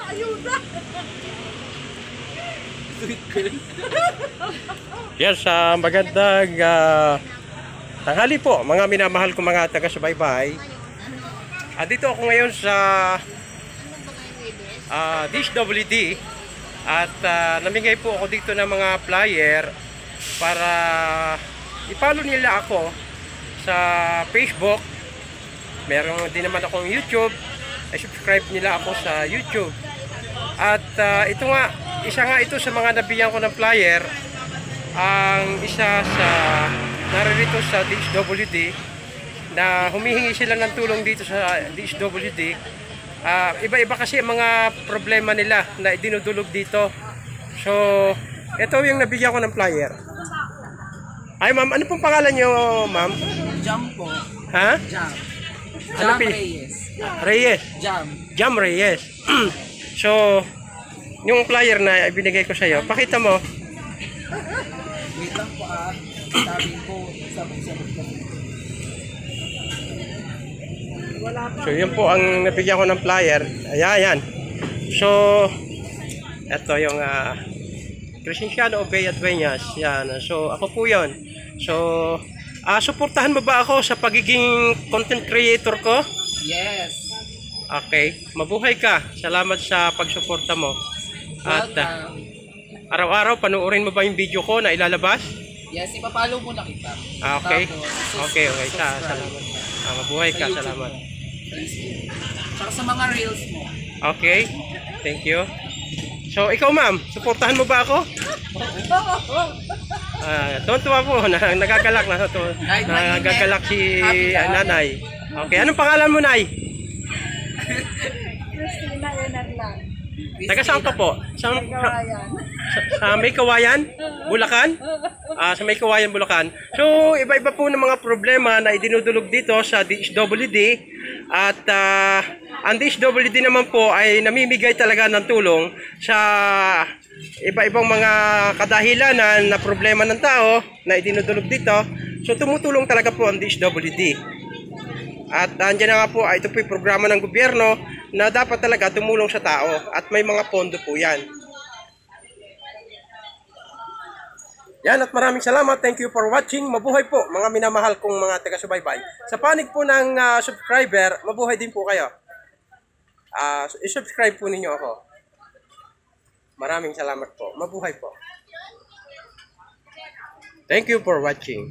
Ayuda! Yes, magandang tanghali po mga minamahal ko mga taga-subaybay. Dito ako ngayon sa DSWD at namigay po ako dito ng mga flyer para i-follow nila ako sa Facebook. Meron din naman akong YouTube, subscribe nila ako sa YouTube. At ito nga, isa nga ito sa mga nabigyan ko ng flyer. Ang isa sa naririto sa DSWD na humihingi sila ng tulong dito sa DSWD. Iba-iba kasi mga problema nila na idinudulog dito. So, ito yung nabigyan ko ng flyer. Ay ma'am, ano pong pangalan nyo ma'am? Jam po. Ha? Jam. Ano Jam Reyes. Reyes? Jam. Jam Reyes. So, yung flyer na ibinigay ko sa iyo, pakita mo. Wait lang po sabi ko, sabog-sabog ko. So, yun po ang nabigyan ko ng flyer. Ayan. So, ito yung Crescenciano Obey Dueñas. Yan. So, ako po yun. So, suportahan mo ba ako sa pagiging content creator ko? Yes. Okay. Mabuhay ka. Salamat sa pagsuporta mo. At araw-araw, panuorin mo ba yung video ko na ilalabas? Yes, ipapalo mo na kita. Okay. Tapos, Okay. Salamat. Mabuhay ka. Salamat. Tsaka sa mga reels mo. Okay. Thank you. So, ikaw ma'am, suportahan mo ba ako? Tuwan-tuwa po. Nagagalak na. Nagagalak si nanay. Okay. Anong pangalan mo, nay? Christina Enarlan. Taga saan ka po? Sa May Kawayan? Bulacan? Sa May Kawayan, Bulacan. So, iba-iba po ng mga problema na idinudulog dito sa DSWD. At ang DSWD naman po ay namimigay talaga ng tulong sa iba-ibang mga kadahilanan na problema ng tao na idinudulog dito. So, tumutulong talaga po ang DSWD. At andyan na nga po, ito po yung programa ng gobyerno na dapat talaga tumulong sa tao at may mga pondo po yan. Yan at maraming salamat. Thank you for watching. Mabuhay po mga minamahal kong mga taga-subaybay. Sa panig po ng subscriber, mabuhay din po kayo. I-subscribe po ninyo ako. Maraming salamat po. Mabuhay po. Thank you for watching.